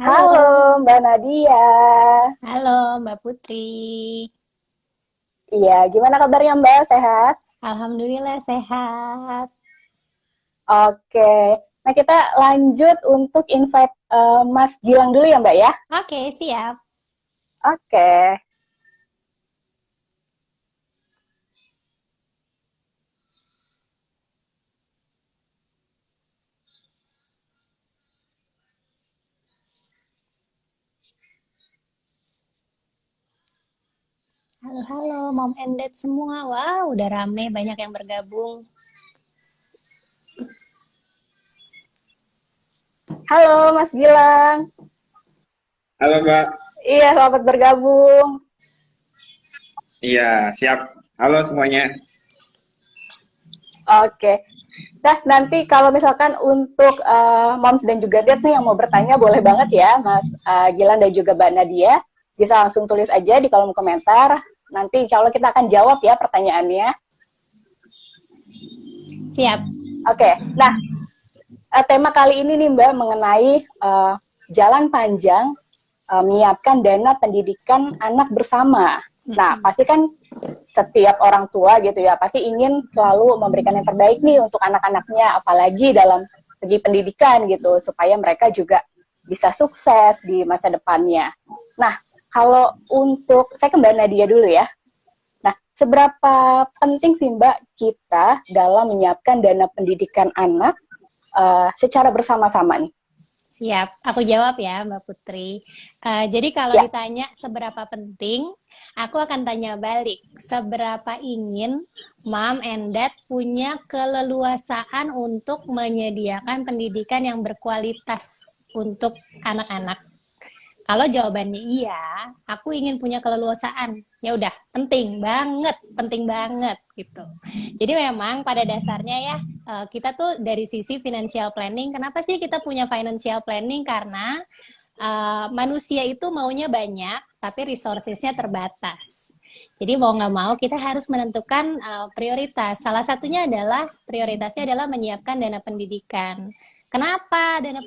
Halo, Halo Mbak Nadia. halo Mbak Putri. Iya, gimana kabarnya Mbak? Sehat? Alhamdulillah sehat. Oke. Nah, kita lanjut untuk invite Mas Gilang dulu ya Mbak ya? Oke, siap. Oke. Halo, halo, Mom and Dad semua. Wow, udah rame, banyak yang bergabung. Halo Mas Gilang. Halo Mbak, Iya, selamat bergabung. iya siap. Halo semuanya. Oke. Nah, nanti kalau misalkan untuk Moms dan juga Dad nih yang mau bertanya, boleh banget ya Mas Gilang dan juga Mbak Nadia. Bisa langsung tulis aja di kolom komentar. Nanti insya Allah kita akan jawab ya pertanyaannya. Siap. Oke. Nah, tema kali ini nih Mbak mengenai jalan panjang menyiapkan dana pendidikan anak bersama. Nah, pasti kan setiap orang tua gitu ya, pasti ingin selalu memberikan yang terbaik nih untuk anak-anaknya, apalagi dalam segi pendidikan gitu, supaya mereka juga bisa sukses di masa depannya. Nah, kalau untuk, saya ke Mbak Nadia dulu ya. Nah, seberapa penting sih Mbak kita dalam menyiapkan dana pendidikan anak secara bersama-sama nih? Siap, aku jawab ya Mbak Putri. Jadi kalau Ya, ditanya seberapa penting, aku akan tanya balik. Seberapa ingin Mom and Dad punya keleluasaan untuk menyediakan pendidikan yang berkualitas untuk anak-anak? Kalau jawabannya iya, aku ingin punya keleluasaan. Ya udah, penting banget gitu. Jadi memang pada dasarnya ya kita tuh dari sisi financial planning, kenapa sih kita punya financial planning? Karena manusia itu maunya banyak, tapi resourcesnya terbatas. Jadi mau nggak mau kita harus menentukan prioritas. Salah satunya adalah prioritasnya adalah menyiapkan dana pendidikan. Kenapa dana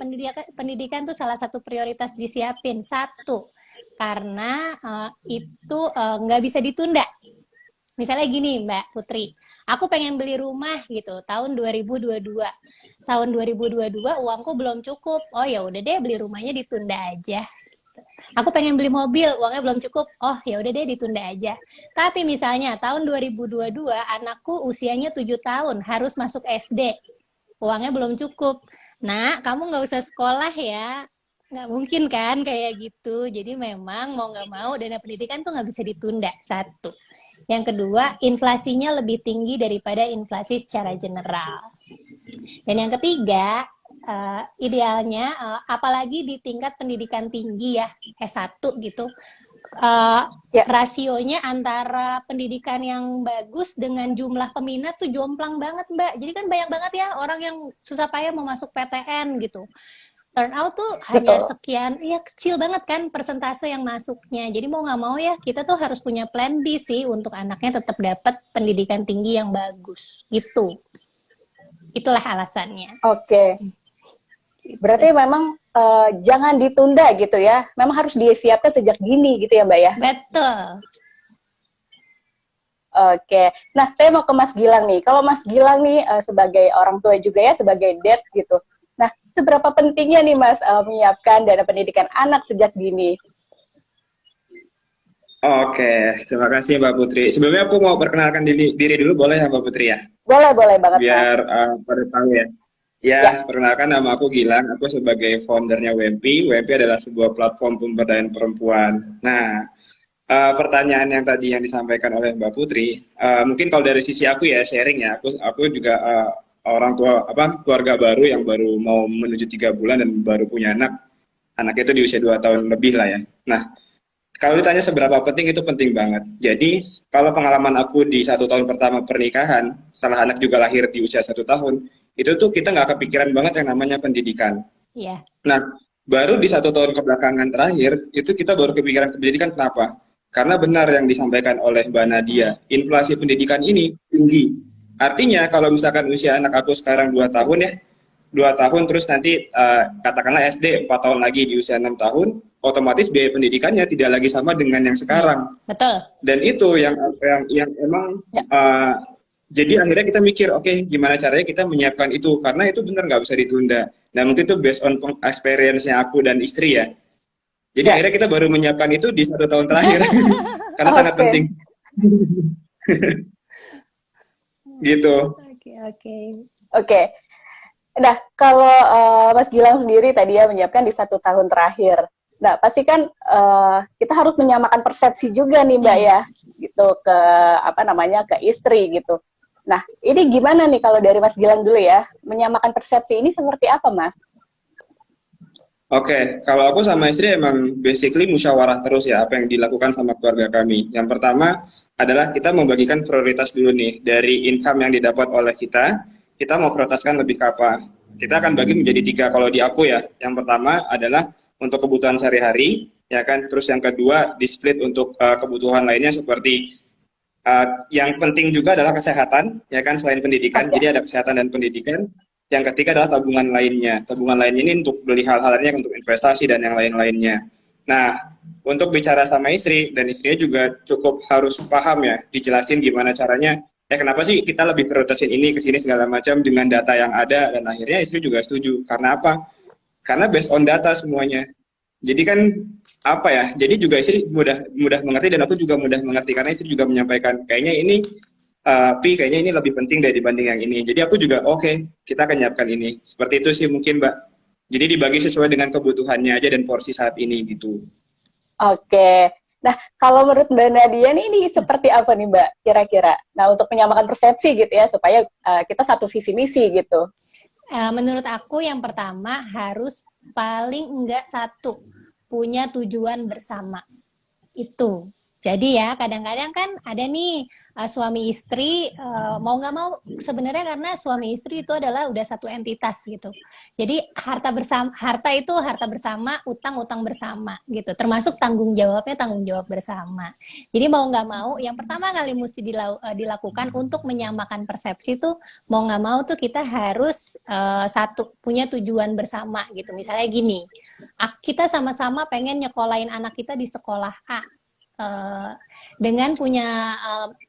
pendidikan tuh salah satu prioritas disiapin? Satu, karena itu nggak bisa ditunda. Misalnya gini Mbak Putri, aku pengen beli rumah gitu tahun 2022. Tahun 2022 uangku belum cukup. Oh ya udah deh beli rumahnya ditunda aja. Aku pengen beli mobil, uangnya belum cukup. Oh ya udah deh ditunda aja. Tapi misalnya tahun 2022 anakku usianya 7 tahun, harus masuk SD. Uangnya belum cukup. Nah, kamu nggak usah sekolah ya. Nggak mungkin kan kayak gitu. Jadi memang mau nggak mau dana pendidikan tuh nggak bisa ditunda. Satu. Yang kedua, inflasinya lebih tinggi daripada inflasi secara general. Dan yang ketiga, idealnya, apalagi di tingkat pendidikan tinggi ya, S1 gitu, ya, rasionya antara pendidikan yang bagus dengan jumlah peminat tuh jomplang banget Mbak. Jadi kan banyak banget ya orang yang susah payah mau masuk PTN gitu. Turn out tuh hanya betul. sekian, ya kecil banget kan persentase yang masuknya. Jadi mau nggak mau ya kita tuh harus punya plan B sih untuk anaknya tetap dapat pendidikan tinggi yang bagus gitu. Itulah alasannya. Oke. Gitu. Berarti memang jangan ditunda gitu ya. Memang harus disiapkan sejak dini gitu ya Mbak ya. Betul. Oke. Nah, saya mau ke Mas Gilang nih. Kalau Mas Gilang nih sebagai orang tua juga ya, sebagai dad gitu. Nah, seberapa pentingnya nih Mas menyiapkan dana pendidikan anak sejak dini? Oke, terima kasih Mbak Putri. Sebelumnya aku mau perkenalkan diri dulu boleh ya Mbak Putri ya? Boleh, boleh banget Mas. Biar pada tahu ya. Ya, Ya, perkenalkan nama aku Gilang. Aku sebagai foundernya WMP. WMP adalah sebuah platform pemberdayaan perempuan. Nah, pertanyaan yang tadi yang disampaikan oleh Mbak Putri, mungkin kalau dari sisi aku ya sharing ya, aku juga orang tua keluarga baru yang baru mau menuju 3 bulan dan baru punya anak, anaknya itu di usia 2 tahun lebih lah ya. Nah, kalau ditanya seberapa penting itu penting banget. Jadi kalau pengalaman aku di 1 tahun pertama pernikahan, setelah anak juga lahir di usia 1 tahun, itu tuh kita nggak kepikiran banget yang namanya pendidikan. Iya. Nah, baru di 1 tahun kebelakangan terakhir, itu kita baru kepikiran pendidikan kenapa? Karena benar yang disampaikan oleh Mbak Nadia, inflasi pendidikan ini tinggi. Artinya kalau misalkan usia anak aku sekarang 2 tahun ya, 2 tahun, terus nanti katakanlah SD 4 tahun lagi di usia 6 tahun, otomatis biaya pendidikannya tidak lagi sama dengan yang sekarang. Betul. Dan itu yang emang jadi akhirnya kita mikir, oke, gimana caranya kita menyiapkan itu, karena itu benar nggak bisa ditunda. Nah mungkin itu based on experience-nya aku dan istri ya. Jadi akhirnya kita baru menyiapkan itu di 1 tahun terakhir karena sangat penting. Gitu. Oke. Nah, kalau Mas Gilang sendiri tadi ya menyiapkan di 1 tahun terakhir. Nah, pasti kan kita harus menyamakan persepsi juga nih Mbak ya, gitu ke ke istri gitu. Nah, ini gimana nih kalau dari Mas Gilang dulu ya, menyamakan persepsi ini seperti apa Mas? Oke, kalau aku sama istri emang basically musyawarah terus ya apa yang dilakukan sama keluarga kami. Yang pertama adalah kita membagikan prioritas dulu nih dari income yang didapat oleh kita mau prioritaskan lebih ke apa. Kita akan bagi menjadi 3 kalau di aku ya. Yang pertama adalah untuk kebutuhan sehari-hari, ya kan. Terus yang kedua di split untuk kebutuhan lainnya seperti yang penting juga adalah kesehatan, ya kan, selain pendidikan. Jadi ada kesehatan dan pendidikan. Yang ketiga adalah tabungan lainnya. Tabungan lainnya ini untuk beli hal-hal lainnya, untuk investasi dan yang lain-lainnya. Nah, untuk bicara sama istri, dan istrinya juga cukup harus paham ya, dijelasin gimana caranya, kenapa sih kita lebih prioritasin ini, kesini segala macam dengan data yang ada, dan akhirnya istri juga setuju. Karena apa? Karena based on data semuanya. Jadi kan apa ya? Jadi juga istri mudah mengerti dan aku juga mudah mengerti karena istri juga menyampaikan kayaknya ini kayaknya ini lebih penting dibanding yang ini. Jadi aku juga oke, kita akan nyiapkan ini. Seperti itu sih mungkin Mbak. Jadi dibagi sesuai dengan kebutuhannya aja dan porsi saat ini gitu. Oke. Nah, kalau menurut Mbak Nadia ini seperti apa nih Mbak kira-kira? Nah, untuk menyamakan persepsi gitu ya supaya kita satu visi misi gitu. Menurut aku yang pertama harus paling enggak satu punya tujuan bersama itu. Jadi ya kadang-kadang kan ada nih suami istri mau nggak mau sebenarnya karena suami istri itu adalah udah satu entitas gitu. Jadi harta itu harta bersama, utang bersama gitu. Termasuk tanggung jawab bersama. Jadi mau nggak mau yang pertama kali mesti dilakukan untuk menyamakan persepsi tuh mau nggak mau tuh kita harus satu punya tujuan bersama gitu. Misalnya gini, kita sama-sama pengen nyekolahin anak kita di sekolah A. Dengan punya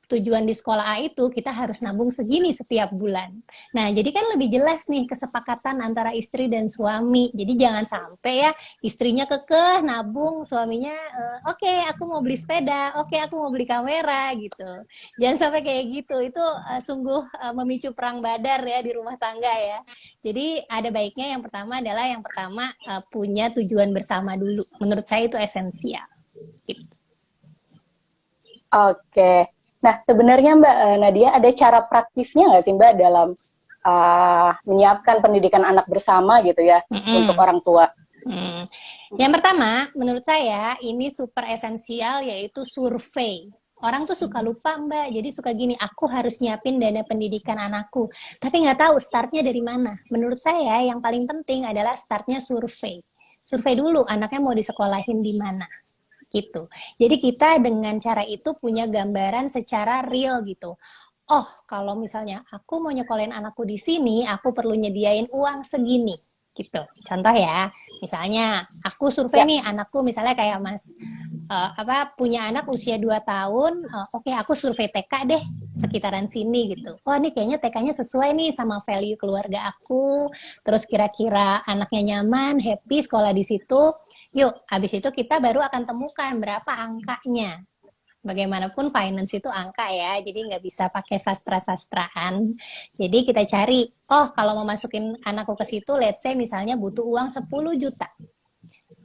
tujuan di sekolah A itu kita harus nabung segini setiap bulan. Nah, jadi kan lebih jelas nih kesepakatan antara istri dan suami. Jadi jangan sampai ya istrinya kekeh nabung, suaminya oke, aku mau beli sepeda, oke, aku mau beli kamera gitu. Jangan sampai kayak gitu. Itu sungguh memicu perang badar ya di rumah tangga ya. Jadi ada baiknya yang pertama punya tujuan bersama dulu. Menurut saya itu esensial. Gitu. Oke. Nah, sebenarnya Mbak Nadia ada cara praktisnya nggak sih Mbak dalam menyiapkan pendidikan anak bersama gitu ya untuk orang tua? Yang pertama, menurut saya ini super esensial yaitu survei. Orang tuh suka lupa Mbak, jadi suka gini, aku harus nyiapin dana pendidikan anakku, tapi nggak tahu startnya dari mana. Menurut saya yang paling penting adalah startnya survei. Survei dulu anaknya mau disekolahin di mana. Gitu. Jadi kita dengan cara itu punya gambaran secara real gitu. Oh, kalau misalnya aku mau nyekolahin anakku di sini, aku perlu nyediain uang segini. Gitu. Contoh ya, misalnya aku survei nih anakku misalnya kayak Mas punya anak usia 2 tahun, oke, aku survei TK deh sekitaran sini gitu. Oh, ini kayaknya TK-nya sesuai nih sama value keluarga aku. Terus kira-kira anaknya nyaman, happy sekolah di situ. Yuk, habis itu kita baru akan temukan berapa angkanya. Bagaimanapun finance itu angka ya, jadi nggak bisa pakai sastra-sastraan. Jadi kita cari, oh kalau mau masukin anakku ke situ, let's say misalnya butuh uang 10 juta.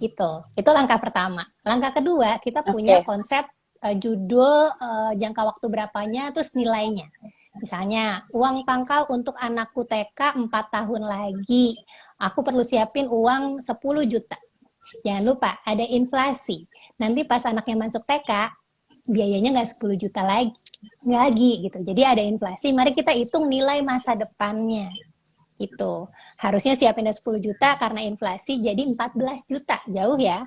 Gitu. Itu langkah pertama. Langkah kedua, kita punya konsep judul, jangka waktu berapanya, terus nilainya. Misalnya, uang pangkal untuk anakku TK 4 tahun lagi. Aku perlu siapin uang 10 juta. Jangan lupa, ada inflasi. Nanti pas anaknya masuk TK, biayanya nggak 10 juta lagi gitu. Jadi ada inflasi, mari kita hitung nilai masa depannya. Gitu. Harusnya siapin 10 juta karena inflasi jadi 14 juta. Jauh ya.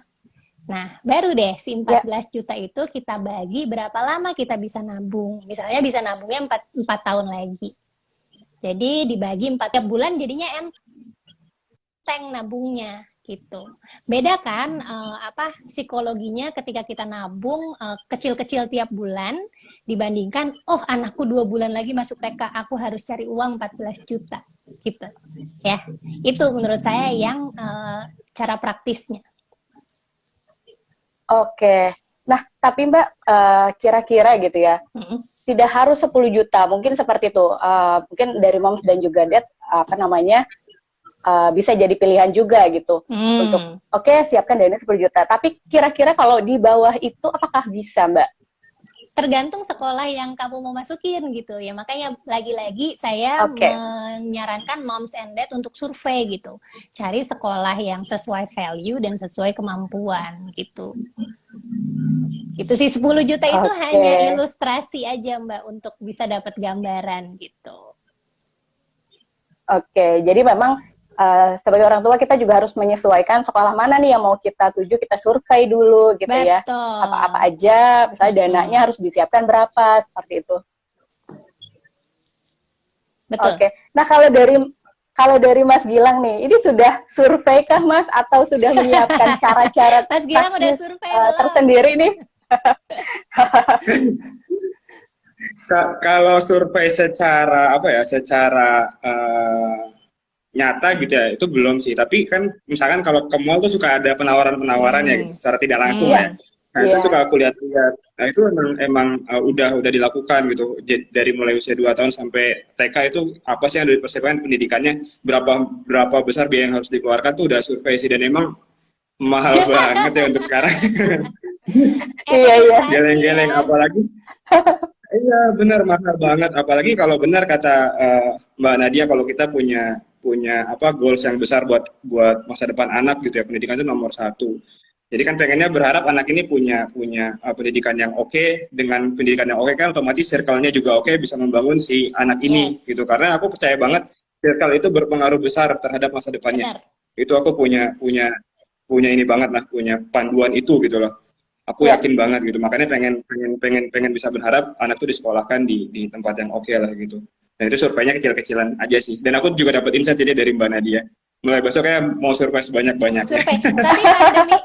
Nah, baru deh si 14 juta itu kita bagi berapa lama kita bisa nabung. Misalnya bisa nabungnya 4 tahun lagi. Jadi dibagi 4 bulan jadinya enteng nabungnya gitu. Beda kan psikologinya ketika kita nabung kecil-kecil tiap bulan dibandingkan anakku 2 bulan lagi masuk TK, aku harus cari uang 14 juta gitu. Ya, itu menurut saya yang cara praktisnya. Oke. Nah, tapi Mbak, kira-kira gitu ya, tidak harus 10 juta, mungkin seperti itu. Mungkin dari moms dan juga dad, bisa jadi pilihan juga gitu. Untuk, siapkan dana 10 juta. Tapi kira-kira kalau di bawah itu, apakah bisa, Mbak? Tergantung sekolah yang kamu mau masukin gitu ya. Makanya lagi-lagi saya menyarankan moms and dad untuk survei gitu. Cari sekolah yang sesuai value dan sesuai kemampuan gitu. Itu sih 10 juta itu hanya ilustrasi aja Mbak untuk bisa dapat gambaran gitu. Oke, jadi memang sebagai orang tua kita juga harus menyesuaikan sekolah mana nih yang mau kita tuju, kita survei dulu gitu. Betul. Ya. Apa-apa aja, misalnya dananya harus disiapkan berapa, seperti itu. Betul. Oke. Nah, kalau dari Mas Gilang nih, ini sudah survei kah Mas atau sudah menyiapkan cara-cara Mas Gilang udah survei tersendiri nih? Kalau survei secara nyata gitu ya, itu belum sih. Tapi kan misalkan kalau ke mall tuh suka ada penawaran-penawaran ya gitu, secara tidak langsung ya. Nah itu suka aku lihat-lihat. Nah itu emang udah dilakukan gitu. Dari mulai usia 2 tahun sampai TK itu apa sih yang dipersiapkan pendidikannya, berapa besar biaya yang harus dikeluarkan tuh udah survei sih, dan emang mahal banget ya untuk sekarang. Iya. Geleng-geleng apalagi. Iya benar, mahal banget. Apalagi kalau benar kata Mbak Nadia, kalau kita punya goals yang besar buat masa depan anak gitu ya, pendidikan itu nomor 1. Jadi kan pengennya berharap anak ini punya pendidikan yang oke. Dengan pendidikan yang oke kan otomatis circle-nya juga oke, bisa membangun si anak ini gitu. Karena aku percaya banget circle itu berpengaruh besar terhadap masa depannya. Benar. Itu aku punya ini banget lah, punya panduan itu gitu loh. Aku yakin banget gitu, makanya pengen bisa berharap anak tuh disekolahkan di tempat yang oke lah gitu. Dan itu surveinya kecil-kecilan aja sih. Dan aku juga dapat insight jadi dari Mbak Nadia. Mulai besok kayak mau survei sebanyak-banyaknya. Survei. Tapi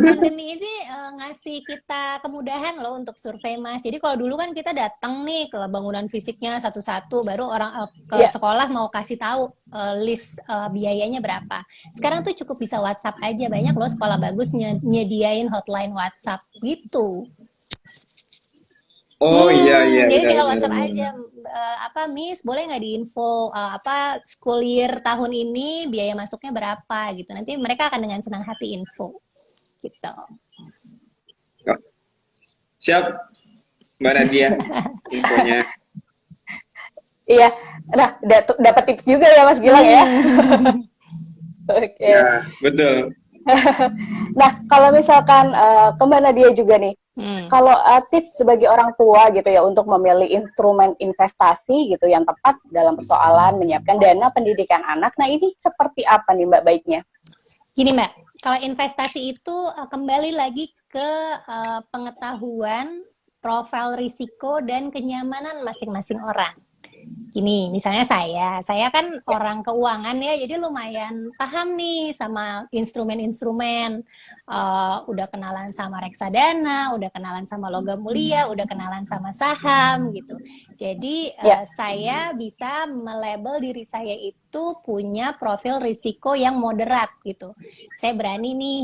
pandemi ini ngasih kita kemudahan loh untuk survei Mas. Jadi kalau dulu kan kita datang nih ke bangunan fisiknya satu-satu, baru orang ke sekolah mau kasih tahu list biayanya berapa. Sekarang tuh cukup bisa WhatsApp aja, banyak loh sekolah bagus nyediain hotline WhatsApp gitu. Oh iya. Jadi tinggal WhatsApp aja, Miss boleh nggak diinfo school year tahun ini biaya masuknya berapa gitu. Nanti mereka akan dengan senang hati info gitu. Siap Mbak Nadia infonya. Iya, nah dapat tips juga ya Mas Gilang ya. Oke. Ya betul. Nah kalau misalkan ke Mbak Nadia juga nih. Kalau tips sebagai orang tua gitu ya untuk memilih instrumen investasi gitu yang tepat dalam persoalan menyiapkan dana pendidikan anak, nah ini seperti apa nih Mbak baiknya? Gini Mbak, kalau investasi itu kembali lagi ke pengetahuan, profil risiko dan kenyamanan masing-masing orang. Gini, misalnya saya kan orang keuangan ya, jadi lumayan paham nih sama instrumen-instrumen. Udah kenalan sama reksadana, udah kenalan sama logam mulia, udah kenalan sama saham gitu. Jadi saya bisa melabel diri saya itu punya profil risiko yang moderat gitu. Saya berani nih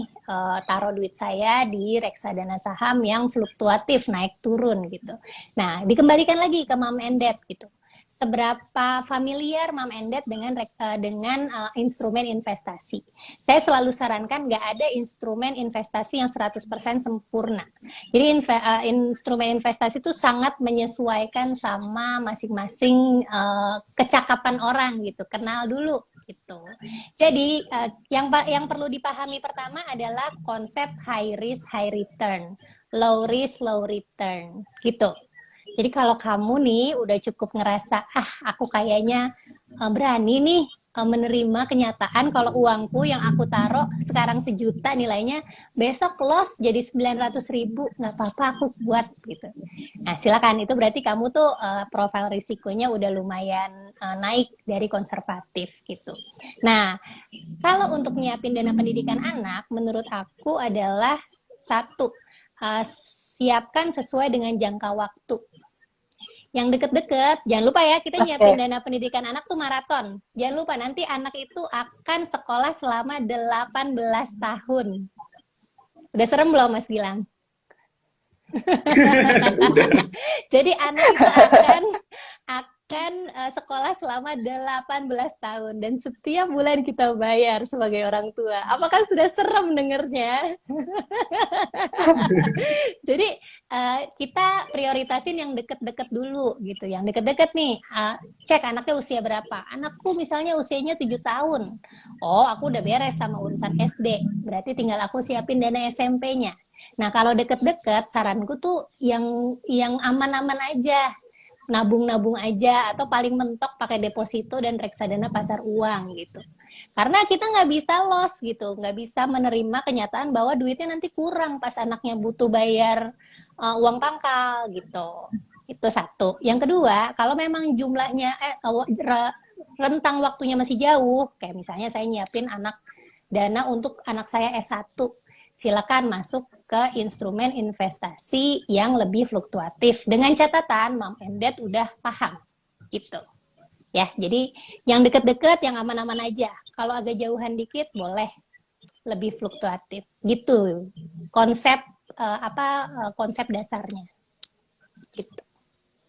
taruh duit saya di reksadana saham yang fluktuatif, naik turun gitu. Nah, dikembalikan lagi ke mom and dad gitu. Seberapa familiar mom and dad dengan instrumen investasi. Saya selalu sarankan nggak ada instrumen investasi yang 100% sempurna. Jadi instrumen investasi itu sangat menyesuaikan sama masing-masing kecakapan orang gitu. Kenal dulu gitu. Jadi yang perlu dipahami pertama adalah konsep high risk high return, low risk low return gitu. Jadi kalau kamu nih udah cukup ngerasa, aku kayaknya berani nih menerima kenyataan kalau uangku yang aku taruh sekarang 1 juta nilainya, besok loss jadi 900.000, nggak apa-apa aku buat gitu. Nah silakan, itu berarti kamu tuh profil risikonya udah lumayan naik dari konservatif gitu. Nah Kalau untuk nyiapin dana pendidikan anak, menurut aku adalah satu, siapkan sesuai dengan jangka waktu. Yang deket-deket, jangan lupa ya, kita nyiapin dana pendidikan anak tuh maraton. Jangan lupa, nanti anak itu akan sekolah selama 18 tahun. Udah serem belum, Mas Gilang? Jadi anak itu akan sekolah selama 18 tahun dan setiap bulan kita bayar sebagai orang tua. Apakah sudah serem dengernya? Jadi kita prioritasin yang deket-deket dulu gitu. Yang deket-deket nih, cek anaknya usia berapa. Anakku misalnya usianya 7 tahun. Oh, aku udah beres sama urusan SD. Berarti tinggal aku siapin dana SMP-nya. Nah, kalau deket-deket, saranku tuh yang aman-aman aja. Nabung-nabung aja, atau paling mentok pakai deposito dan reksadana pasar uang gitu. Karena kita nggak bisa loss gitu, nggak bisa menerima kenyataan bahwa duitnya nanti kurang pas anaknya butuh bayar uang pangkal gitu. Itu satu. Yang kedua, kalau memang jumlahnya rentang waktunya masih jauh, kayak misalnya saya nyiapin dana untuk anak saya S1, silakan masuk ke instrumen investasi yang lebih fluktuatif dengan catatan mom and dad udah paham gitu ya. Jadi yang deket-deket, yang aman-aman aja. Kalau agak jauhan dikit boleh lebih fluktuatif gitu. Konsep konsep dasarnya gitu.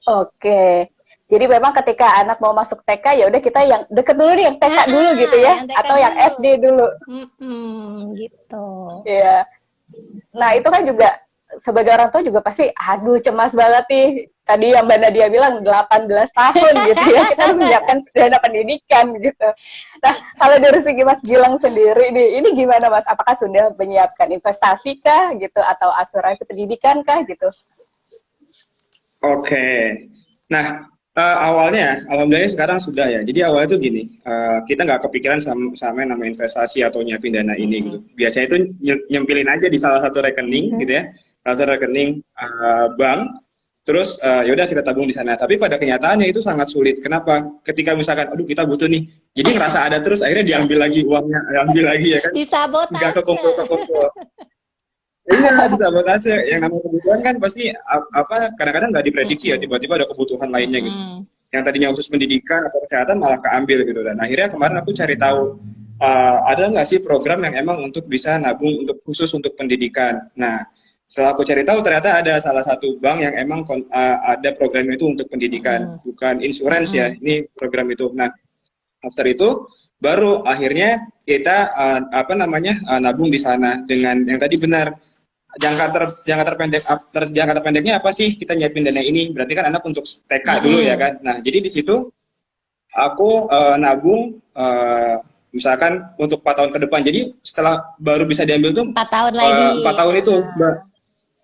Oke. Jadi memang ketika anak mau masuk TK, ya udah kita yang deket dulu nih, yang TK dulu gitu ya, atau yang SD dulu. Gitu. Iya. Nah, itu kan juga sebagai orang tua juga pasti aduh cemas banget nih. Tadi yang Mbak Nadia bilang 18 tahun gitu ya, kita harus menyiapkan dana pendidikan gitu. Nah, kalau dari segi Mas Gilang sendiri nih, ini gimana Mas? Apakah sudah menyiapkan investasi kah gitu, atau asuransi pendidikan kah gitu? Oke. Nah, awalnya, alhamdulillah sekarang sudah ya. Jadi awalnya tuh gini, kita nggak kepikiran sama yang namanya investasi atau nyiapin dana ini gitu. Biasanya itu nyempilin aja di salah satu rekening gitu ya, salah satu rekening bank. Terus yaudah kita tabung di sana. Tapi pada kenyataannya itu sangat sulit. Kenapa? Ketika misalkan, aduh kita butuh nih, jadi ngerasa ada terus, akhirnya diambil lagi uangnya, diambil lagi ya kan? Disabotase. Nggak kekumpul-kekumpul. Iya, disabotase. Yang namanya kebutuhan kan pasti kadang-kadang nggak diprediksi ya, tiba-tiba ada kebutuhan lainnya gitu. Yang tadinya khusus pendidikan atau kesehatan malah keambil gitu. Dan akhirnya kemarin aku cari tahu ada nggak sih program yang emang untuk bisa nabung khusus untuk pendidikan. Nah, setelah aku cari tahu ternyata ada salah satu bank yang emang ada program itu untuk pendidikan, bukan insurance ya. Ini program itu. Nah, after itu baru akhirnya kita nabung di sana dengan yang tadi benar. Jangka terpendeknya apa sih kita nyiapin dana ini? Berarti kan anak untuk TK dulu ya kan. Nah, jadi di situ aku nabung misalkan untuk 4 tahun ke depan. Jadi setelah baru bisa diambil tuh 4 tahun lagi. 4 tahun itu.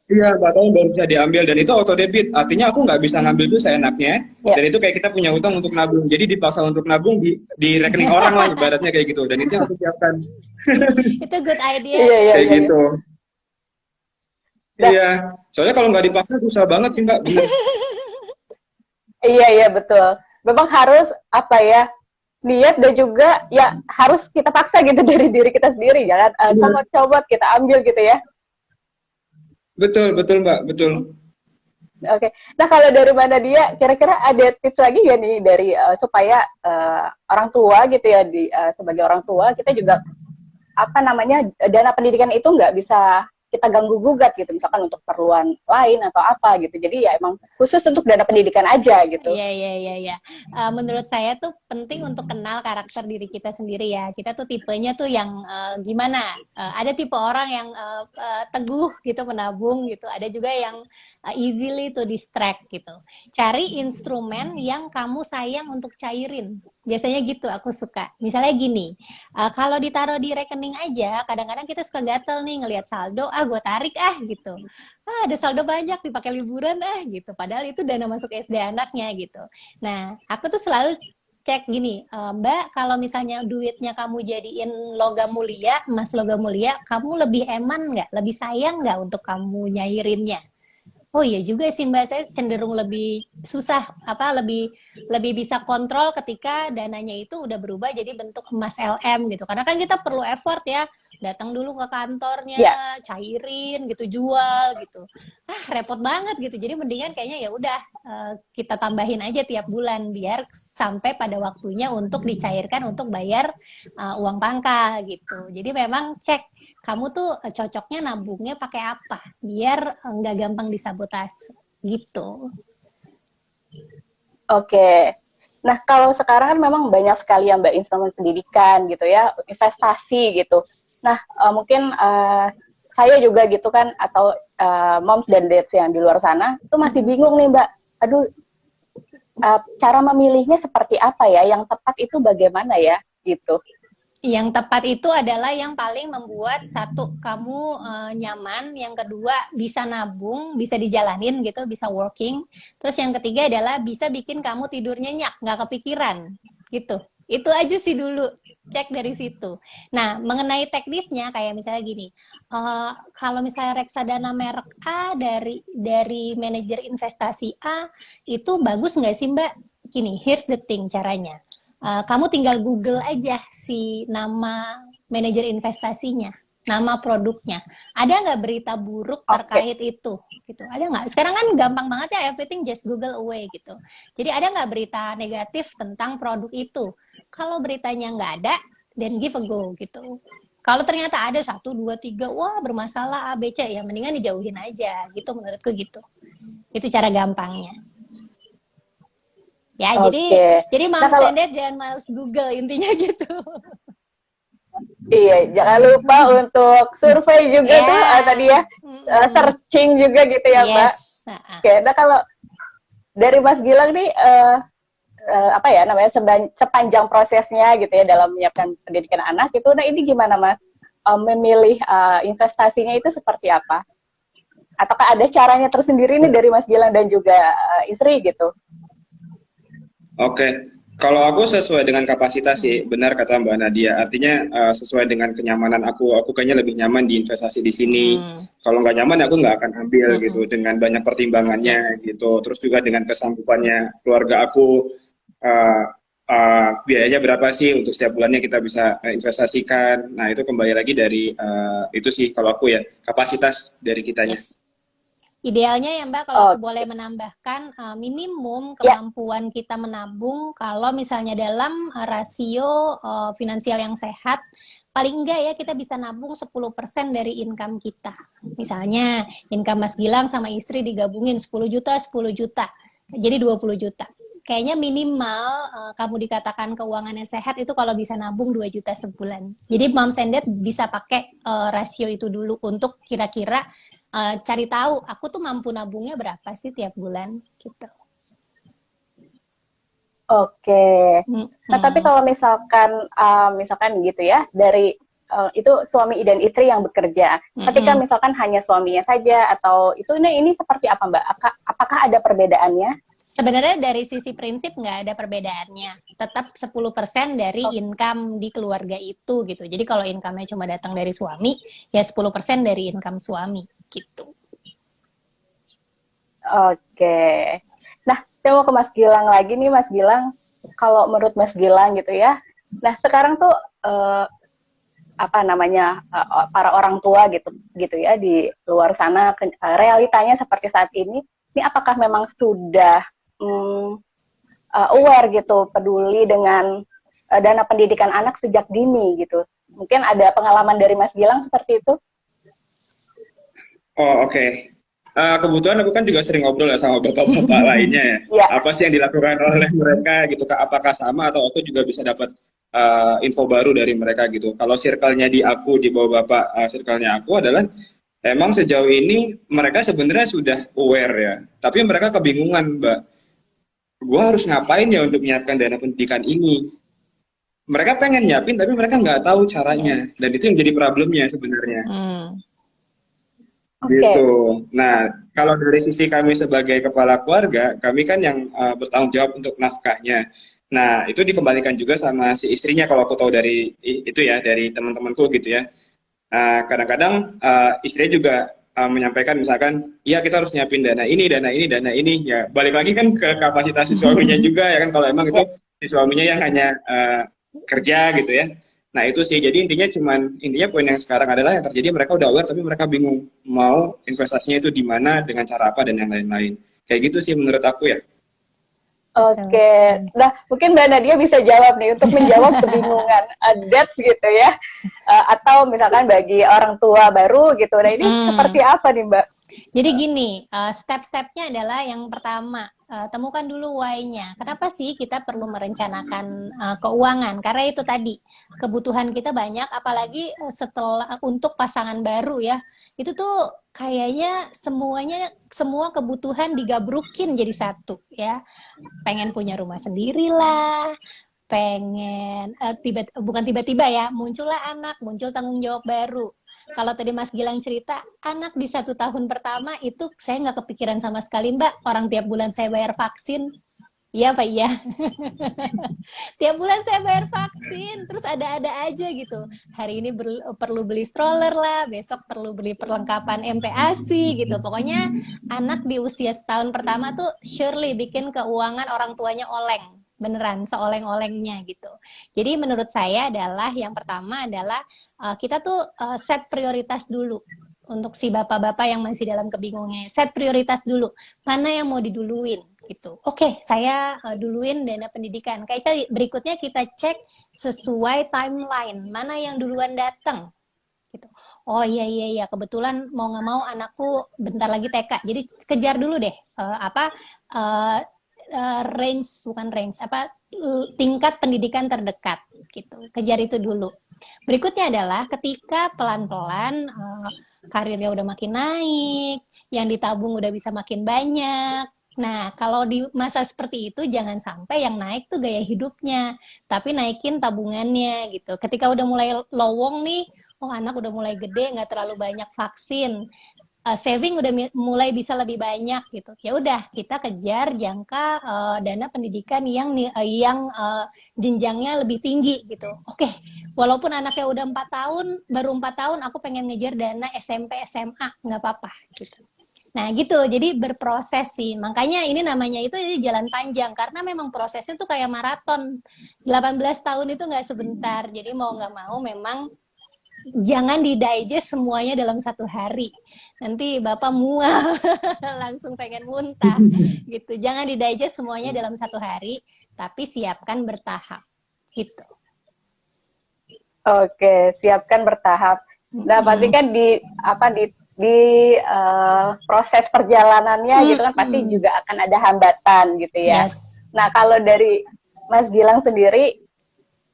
Iya, 4 tahun baru bisa diambil dan itu auto debit. Artinya aku nggak bisa ngambil itu seenaknya. Dan itu kayak kita punya utang untuk nabung. Jadi dipaksa untuk nabung di rekening orang lah ibaratnya kayak gitu. Dan itu yang aku siapkan. Itu good idea. Kayak gitu. Iya, soalnya kalau nggak dipaksa susah banget sih Mbak. Iya betul. Memang harus niat dan juga ya harus kita paksa gitu dari diri kita sendiri, jangan coba kita ambil gitu ya. Betul Mbak, betul. Oke. Nah, kalau dari Mbak Nadia, kira-kira ada tips lagi ya nih dari supaya orang tua gitu ya, sebagai orang tua kita juga dana pendidikan itu nggak bisa kita ganggu gugat gitu, misalkan untuk keperluan lain atau apa gitu. Jadi ya emang khusus untuk dana pendidikan aja gitu. Iya. Menurut saya tuh penting untuk kenal karakter diri kita sendiri ya. Kita tuh tipenya tuh yang gimana? Ada tipe orang yang teguh gitu menabung gitu. Ada juga yang easily to distract gitu. Cari instrumen yang kamu sayang untuk cairin. Biasanya gitu aku suka. Misalnya gini, kalau ditaruh di rekening aja, kadang-kadang kita suka gatel nih ngelihat saldo, gue tarik gitu. Ada saldo banyak dipakai liburan gitu. Padahal itu dana masuk SD anaknya gitu. Nah, aku tuh selalu cek gini, Mbak, kalau misalnya duitnya kamu jadiin logam mulia, emas logam mulia, kamu lebih eman nggak? Lebih sayang nggak untuk kamu nyairinnya? Oh iya juga sih Mbak, saya cenderung lebih susah lebih lebih bisa kontrol ketika dananya itu udah berubah jadi bentuk emas LM gitu. Karena kan kita perlu effort ya, datang dulu ke Ya, kantornya, cairin gitu, jual gitu. Ah, repot banget gitu. Jadi mendingan kayaknya ya udah kita tambahin aja tiap bulan biar sampai pada waktunya untuk dicairkan untuk bayar uang pangkal gitu. Jadi memang cek kamu tuh cocoknya nabungnya pakai apa biar nggak gampang disabotase gitu. oke. Nah, kalau sekarang kan memang banyak sekali ya Mbak instrumen pendidikan gitu ya, investasi gitu. Nah, mungkin saya juga gitu kan, atau moms dan dads yang di luar sana, itu masih bingung nih Mbak. Aduh, cara memilihnya seperti apa ya? Yang tepat itu bagaimana ya? Gitu. Yang tepat itu adalah yang paling membuat satu kamu nyaman, yang kedua bisa nabung, bisa dijalanin gitu, bisa working. Terus yang ketiga adalah bisa bikin kamu tidur nyenyak, nggak kepikiran gitu. Itu aja sih dulu, cek dari situ. Nah, mengenai teknisnya kayak misalnya gini, kalau misalnya reksadana merek A dari manajer investasi A itu bagus nggak sih Mbak? Gini, here's the thing caranya. Kamu tinggal Google aja si nama manajer investasinya, nama produknya. Ada nggak berita buruk Oke. terkait itu? Gitu. Ada nggak? Sekarang kan gampang banget ya, everything just Google away gitu. Jadi ada nggak berita negatif tentang produk itu? Kalau beritanya nggak ada, then give a go gitu. Kalau ternyata ada satu, dua, tiga, wah bermasalah A, B, C, ya mendingan dijauhin aja gitu menurutku gitu. Itu cara gampangnya. Ya, Oke. jadi Nah, Mom kalau Sendet jangan males Google intinya gitu. iya, jangan lupa untuk survei juga tuh tadi Ya, ya, searching juga gitu ya, Mbak. yes. Oke, nah kalau dari Mas Gilang nih, apa ya namanya, sepanjang prosesnya gitu ya dalam menyiapkan pendidikan anak itu, nah ini gimana Mas? Memilih investasinya itu seperti apa? Ataukah ada caranya tersendiri nih dari Mas Gilang dan juga istri gitu? Oke, kalau aku sesuai dengan kapasitas sih, benar kata Mbak Nadia. Artinya sesuai dengan kenyamanan aku kayaknya lebih nyaman di investasi di sini. Hmm, Kalau nggak nyaman, aku nggak akan ambil gitu, mm-mm. dengan banyak pertimbangannya Yes. gitu. Terus juga dengan kesanggupannya keluarga aku, uh, biayanya berapa sih untuk setiap bulannya kita bisa investasikan. Nah itu kembali lagi dari itu sih kalau aku ya, kapasitas dari kitanya. Yes. Idealnya ya Mbak, kalau aku boleh Oke, menambahkan, minimum ya, kemampuan kita menabung kalau misalnya dalam rasio finansial yang sehat, paling enggak ya kita bisa nabung 10% dari income kita. Misalnya income Mas Gilang sama istri digabungin 10 juta, 10 juta, jadi 20 juta. Kayaknya minimal kamu dikatakan keuangannya sehat itu kalau bisa nabung 2 juta sebulan. Jadi Mom Sendet bisa pakai rasio itu dulu untuk kira-kira cari tahu aku tuh mampu nabungnya berapa sih tiap bulan gitu. oke. Nah, tapi Mm-mm. kalau misalkan gitu ya, dari itu suami dan istri yang bekerja. Ketika Mm-mm. misalkan hanya suaminya saja atau itu, ini seperti apa Mbak? Apakah ada perbedaannya? Sebenarnya dari sisi prinsip nggak ada perbedaannya. Tetap 10% Oh, dari income di keluarga itu gitu. Jadi kalau income-nya cuma datang dari suami, ya 10% dari income suami gitu. oke. Nah, saya mau ke Mas Gilang lagi nih, Mas Gilang. Kalau menurut Mas Gilang gitu ya, nah sekarang tuh apa namanya, para orang tua gitu gitu ya di luar sana, realitanya seperti saat ini apakah memang sudah mm, aware gitu, peduli dengan dana pendidikan anak sejak dini gitu. Mungkin ada pengalaman dari Mas Gilang seperti itu? Oh, oke. Kebetulan aku kan juga sering ngobrol ya sama bapak-bapak lainnya ya. Ya, Apa sih yang dilakukan oleh mereka gitu, Kak? Apakah sama atau aku juga bisa dapat info baru dari mereka gitu. Kalau circle-nya di aku, di bawah bapak, circle-nya aku adalah emang sejauh ini mereka sebenarnya sudah aware ya. Tapi mereka kebingungan, Mbak. Gua harus ngapain ya untuk menyiapkan dana pendidikan ini? Mereka pengen nyiapin, tapi mereka nggak tahu caranya. Yes. Dan itu yang jadi problemnya sebenarnya. Hmm. oke. Gitu. Nah, kalau dari sisi kami sebagai kepala keluarga, kami kan yang bertanggung jawab untuk nafkahnya. Nah, itu dikembalikan juga sama si istrinya kalau aku tahu dari itu ya, dari teman-temanku gitu ya. Kadang-kadang istrinya juga menyampaikan misalkan, iya kita harus nyiapin dana ini, dana ini, dana ini. Ya balik lagi kan ke kapasitas si suaminya juga ya kan. Kalau emang itu si suaminya yang hanya kerja gitu ya. Nah itu sih. Jadi intinya poin yang sekarang adalah yang terjadi mereka udah aware tapi mereka bingung mau investasinya itu di mana dengan cara apa dan yang lain-lain. Kayak gitu sih menurut aku ya. Oke, nah mungkin Mbak Nadia bisa jawab nih untuk menjawab kebingungan dads gitu ya, atau misalkan bagi orang tua baru gitu. Nah ini seperti apa nih Mbak? Jadi gini, step-stepnya adalah yang pertama, temukan dulu why-nya. Kenapa sih kita perlu merencanakan keuangan? Karena itu tadi, kebutuhan kita banyak, apalagi setelah untuk pasangan baru ya. Itu tuh kayaknya semua kebutuhan digabrukin jadi satu ya. Pengen punya rumah sendiri lah, pengen bukan tiba-tiba ya, muncullah anak, muncul tanggung jawab baru. Kalau tadi Mas Gilang cerita, anak di 1 tahun pertama itu saya nggak kepikiran sama sekali Mbak. Orang tiap bulan saya bayar vaksin. Iya Pak, iya. Tiap bulan saya bayar vaksin, terus ada-ada aja gitu. Hari ini perlu beli stroller lah, besok perlu beli perlengkapan MPASI gitu. Pokoknya anak di usia setahun pertama tuh surely bikin keuangan orang tuanya oleng. Beneran, seoleng-olengnya gitu. Jadi menurut saya adalah yang pertama adalah kita tuh set prioritas dulu. Untuk si bapak-bapak yang masih dalam kebingungan, set prioritas dulu. Mana yang mau diduluin gitu. Oke, saya duluin dana pendidikan. Kayak berikutnya kita cek sesuai timeline. Mana yang duluan datang gitu. Oh iya kebetulan mau nggak mau anakku bentar lagi TK. Jadi kejar dulu deh tingkat pendidikan terdekat gitu. Kejar itu dulu. Berikutnya adalah ketika pelan-pelan karirnya udah makin naik, yang ditabung udah bisa makin banyak. Nah, kalau di masa seperti itu jangan sampai yang naik tuh gaya hidupnya, tapi naikin tabungannya gitu. Ketika udah mulai lowong nih, oh anak udah mulai gede, nggak terlalu banyak vaksin, saving udah mulai bisa lebih banyak gitu. Ya udah kita kejar jangka dana pendidikan yang jenjangnya lebih tinggi gitu. Oke, walaupun anaknya udah 4 tahun, baru 4 tahun aku pengen ngejar dana SMP SMA, nggak apa-apa gitu. Nah gitu, jadi berproses sih. Makanya ini namanya itu jalan panjang, karena memang prosesnya tuh kayak maraton. 18 tahun itu nggak sebentar, jadi mau nggak mau memang jangan di-digest semuanya dalam 1 hari. Nanti Bapak mual, langsung pengen muntah gitu. Jangan di-digest semuanya dalam 1 hari, tapi siapkan bertahap gitu. Oke, siapkan bertahap. Nah, pasti kan di proses perjalanannya gitu kan pasti juga akan ada hambatan gitu ya. Yes. Nah, kalau dari Mas Gilang sendiri,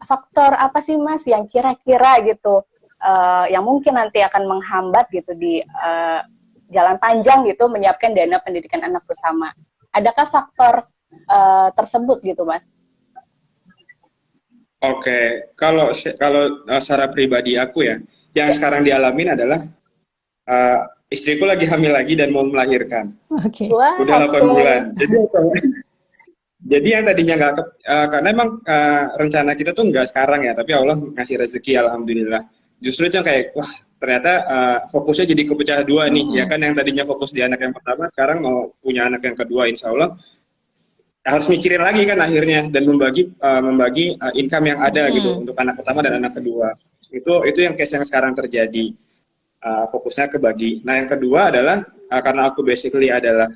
faktor apa sih Mas yang kira-kira gitu yang mungkin nanti akan menghambat gitu di jalan panjang gitu menyiapkan dana pendidikan anak bersama? Adakah faktor tersebut gitu Mas? Oke, kalau secara pribadi aku ya, yang sekarang dialamin adalah istriku lagi hamil lagi dan mau melahirkan. Oke. Wow. Udah 8 bulan. Jadi yang tadinya nggak, karena emang rencana kita tuh nggak sekarang ya, tapi Allah ngasih rezeki alhamdulillah. Justru itu yang kayak, wah ternyata fokusnya jadi kepecah dua nih, ya kan yang tadinya fokus di anak yang pertama, sekarang mau punya anak yang kedua, insya Allah harus mikirin lagi kan akhirnya dan membagi income yang ada gitu untuk anak pertama dan anak kedua. Itu yang case yang sekarang terjadi, fokusnya kebagi. Nah yang kedua adalah karena aku basically adalah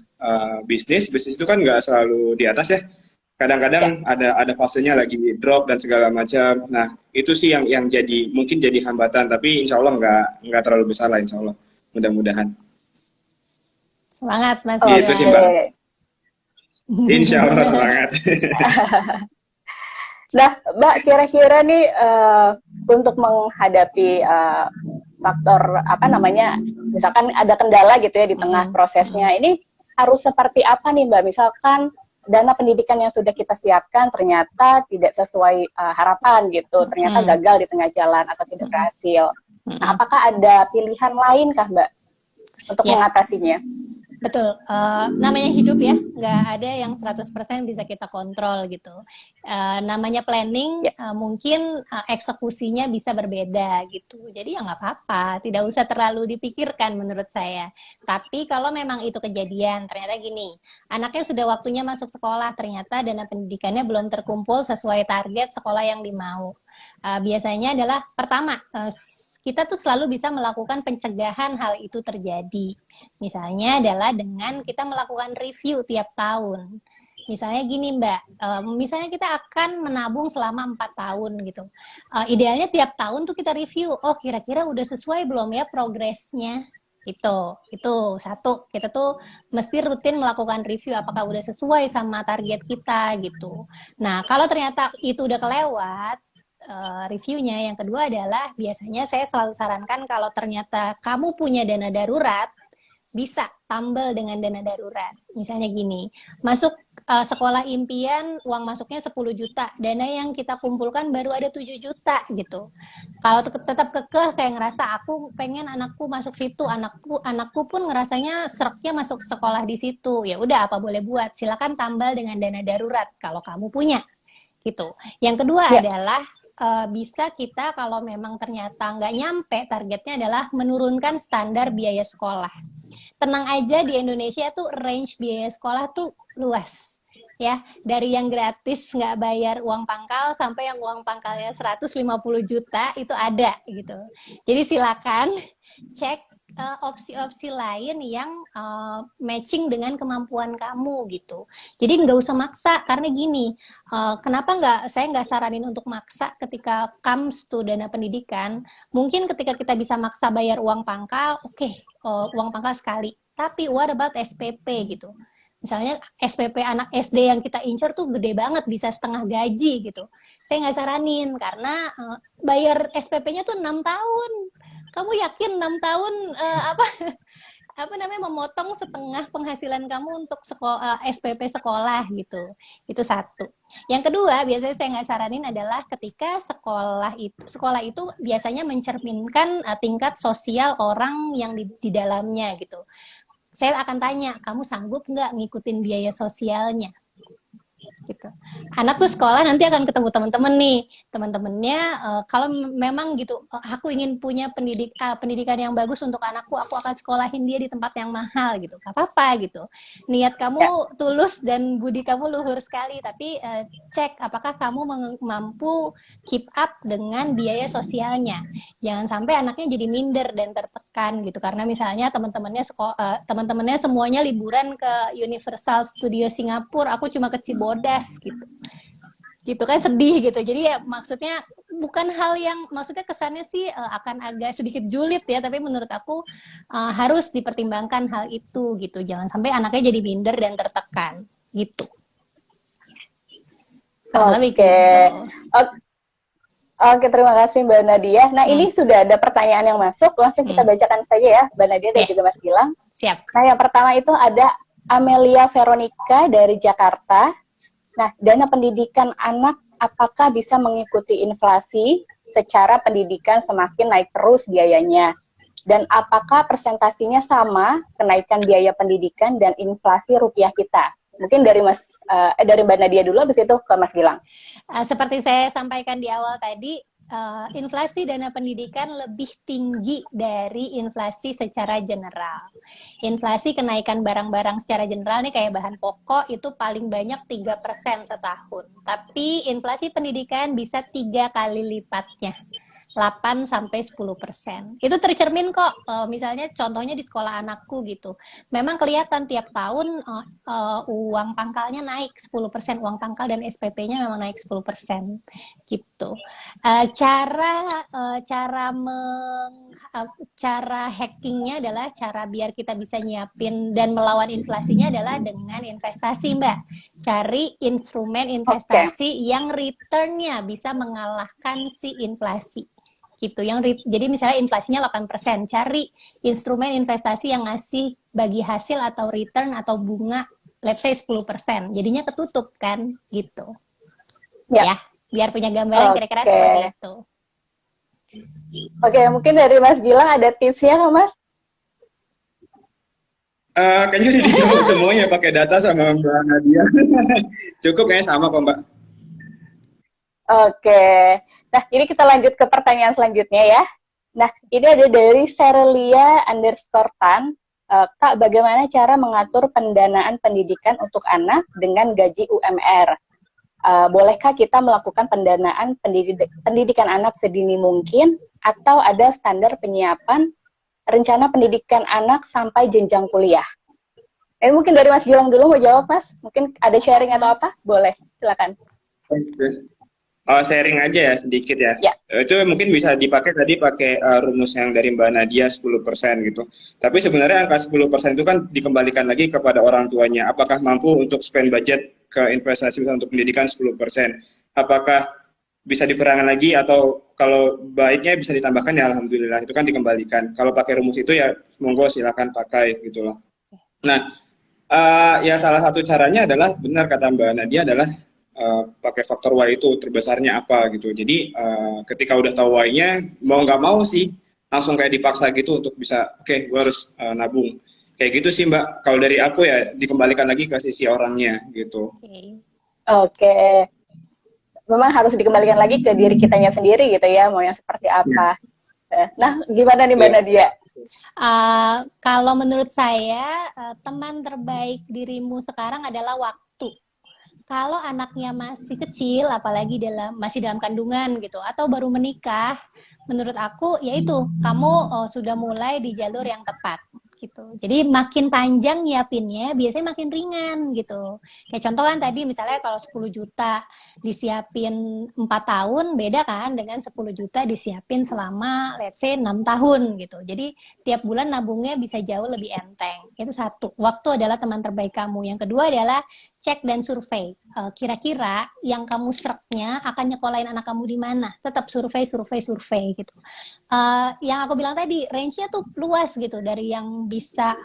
bisnis itu kan nggak selalu di atas ya. Kadang-kadang ada fasenya lagi drop dan segala macam. Nah itu sih yang mungkin jadi hambatan, tapi insya Allah nggak terlalu besar lah insya Allah. Mudah-mudahan. Semangat Mas. Itu sih Mbak. Insya Allah semangat. Nah, Mbak, kira-kira nih untuk menghadapi faktor misalkan ada kendala gitu ya di tengah prosesnya, ini harus seperti apa nih Mbak? Misalkan dana pendidikan yang sudah kita siapkan ternyata tidak sesuai harapan gitu, ternyata gagal di tengah jalan atau tidak berhasil. Nah, apakah ada pilihan lain kah Mbak untuk mengatasinya? Betul, namanya hidup ya, nggak ada yang 100% bisa kita kontrol gitu. Namanya planning, Ya, mungkin eksekusinya bisa berbeda gitu. Jadi ya nggak apa-apa, tidak usah terlalu dipikirkan menurut saya. Tapi kalau memang itu kejadian, ternyata gini, anaknya sudah waktunya masuk sekolah, ternyata dana pendidikannya belum terkumpul sesuai target sekolah yang dimau. Biasanya adalah pertama, kita tuh selalu bisa melakukan pencegahan hal itu terjadi. Misalnya adalah dengan kita melakukan review tiap tahun. Misalnya gini Mbak, misalnya kita akan menabung selama 4 tahun gitu. Idealnya tiap tahun tuh kita review, oh kira-kira udah sesuai belum ya progresnya? Itu satu, kita tuh mesti rutin melakukan review apakah udah sesuai sama target kita gitu. Nah, kalau ternyata itu udah kelewat, reviewnya. Yang kedua adalah biasanya saya selalu sarankan kalau ternyata kamu punya dana darurat, bisa tambal dengan dana darurat. Misalnya gini, masuk sekolah impian, uang masuknya 10 juta, dana yang kita kumpulkan baru ada 7 juta gitu. Kalau tetap kekeh kayak ngerasa aku pengen anakku masuk situ, anakku pun ngerasanya seraknya masuk sekolah di situ. Ya udah apa boleh buat, silakan tambal dengan dana darurat kalau kamu punya gitu. Yang kedua ya, adalah bisa kita kalau memang ternyata nggak nyampe targetnya adalah menurunkan standar biaya sekolah. Tenang aja di Indonesia tuh range biaya sekolah tuh luas ya, dari yang gratis nggak bayar uang pangkal sampai yang uang pangkalnya 150 juta itu ada gitu. Jadi silakan cek opsi-opsi lain yang matching dengan kemampuan kamu gitu. Jadi nggak usah maksa karena gini, kenapa saya nggak saranin untuk maksa ketika comes to dana pendidikan. Mungkin ketika kita bisa maksa bayar uang pangkal, oke, uang pangkal sekali. Tapi what about SPP gitu? Misalnya SPP anak SD yang kita incer tuh gede banget, bisa setengah gaji gitu. Saya nggak saranin karena bayar SPP-nya tuh 6 tahun. Kamu yakin 6 tahun apa namanya memotong setengah penghasilan kamu untuk SPP sekolah gitu. Itu satu. Yang kedua, biasanya saya nggak saranin adalah ketika sekolah itu biasanya mencerminkan tingkat sosial orang yang di dalamnya gitu. Saya akan tanya, kamu sanggup nggak ngikutin biaya sosialnya? Gitu. Anak tuh sekolah nanti akan ketemu teman-teman nih, teman-temannya kalau memang gitu, aku ingin punya pendidikan yang bagus untuk anakku, aku akan sekolahin dia di tempat yang mahal gitu, gak apa-apa gitu. Niat ya. kamu tulus dan budi kamu luhur sekali, tapi cek apakah kamu mampu keep up dengan biaya sosialnya. Jangan sampai anaknya jadi minder dan tertekan gitu, karena misalnya teman-temannya semuanya liburan ke Universal Studio Singapura, aku cuma ke Cibodas gitu kan, sedih gitu. Jadi ya maksudnya bukan hal yang, maksudnya kesannya sih akan agak sedikit julid ya, tapi menurut aku harus dipertimbangkan hal itu gitu, jangan sampai anaknya jadi minder dan tertekan gitu. Lebih Oke. gitu. Oke, terima kasih Mbak Nadia. Nah, ini sudah ada pertanyaan yang masuk, langsung kita bacakan saja ya, Mbak Nadia dan juga Mas Gilang. Siap. Nah, yang pertama itu ada Amelia Veronica dari Jakarta. Nah, dana pendidikan anak apakah bisa mengikuti inflasi secara pendidikan semakin naik terus biayanya? Dan apakah presentasinya sama kenaikan biaya pendidikan dan inflasi rupiah kita? Mungkin dari Mbak Nadia dulu, habis itu ke Mas Gilang. Seperti saya sampaikan di awal tadi, inflasi dana pendidikan lebih tinggi dari inflasi secara general. Inflasi kenaikan barang-barang secara general nih kayak bahan pokok itu paling banyak 3% setahun. Tapi inflasi pendidikan bisa 3 kali lipatnya. 8-10%. Itu tercermin kok, misalnya contohnya di sekolah anakku gitu. Memang kelihatan tiap tahun uang pangkalnya naik 10%, uang pangkal dan SPP-nya memang naik 10% gitu. Cara hackingnya adalah, cara biar kita bisa nyiapin dan melawan inflasinya adalah dengan investasi, Mbak. Cari instrumen investasi yang return-nya bisa mengalahkan si inflasi gitu. Jadi misalnya inflasinya 8%, cari instrumen investasi yang ngasih bagi hasil atau return atau bunga let's say 10%. Jadinya ketutup kan gitu. Ya, biar punya gambaran kira-kira seperti itu. Oke, mungkin dari Mas Gilang ada tipsnya nggak, Mas? Kayaknya udah dijawab semuanya pakai data sama Mbak Nadia. Cukup kayaknya sama kok Mbak. Oke. Nah, ini kita lanjut ke pertanyaan selanjutnya ya. Nah, ini ada dari Serelia_Tan. Kak, bagaimana cara mengatur pendanaan pendidikan untuk anak dengan gaji UMR? Bolehkah kita melakukan pendanaan pendidikan anak sedini mungkin, atau ada standar penyiapan rencana pendidikan anak sampai jenjang kuliah? Mungkin dari Mas Gilang dulu mau jawab, Mas? Mungkin ada sharing atau apa? Boleh, silakan. Oke. Sharing aja ya sedikit ya. Ya. Itu mungkin bisa dipakai tadi pakai rumus yang dari Mbak Nadia 10% gitu. Tapi sebenarnya angka 10% itu kan dikembalikan lagi kepada orang tuanya. Apakah mampu untuk spend budget ke investasi untuk pendidikan 10%? Apakah bisa dikurangkan lagi atau kalau baiknya bisa ditambahkan ya alhamdulillah itu kan dikembalikan. Kalau pakai rumus itu ya monggo silakan pakai gitu loh. Nah, ya salah satu caranya adalah benar kata Mbak Nadia adalah pakai faktor Y itu terbesarnya apa gitu. Jadi ketika udah tahu Y-nya mau nggak mau sih langsung kayak dipaksa gitu untuk bisa oke, gue harus nabung. Kayak gitu sih Mbak. Kalau dari aku ya dikembalikan lagi ke sisi orangnya gitu. Oke. Memang harus dikembalikan lagi ke diri kitanya sendiri gitu ya, mau yang seperti apa. Nah, gimana nih Mbak Nadia? Kalau menurut saya, teman terbaik dirimu sekarang adalah waktu. Kalau anaknya masih kecil, apalagi masih dalam kandungan gitu, atau baru menikah, menurut aku yaitu kamu sudah mulai di jalur yang tepat gitu. Jadi makin panjang nyiapinnya, biasanya makin ringan gitu. Kayak contoh kan tadi misalnya kalau 10 juta disiapin 4 tahun, beda kan dengan 10 juta disiapin selama let's say 6 tahun gitu. Jadi tiap bulan nabungnya bisa jauh lebih enteng. Itu satu. Waktu adalah teman terbaik kamu. Yang kedua adalah cek dan survei. Kira-kira yang kamu sereknya akan nyekolahin anak kamu di mana? Tetap survei gitu. Yang aku bilang tadi, range-nya tuh luas gitu, dari yang bisa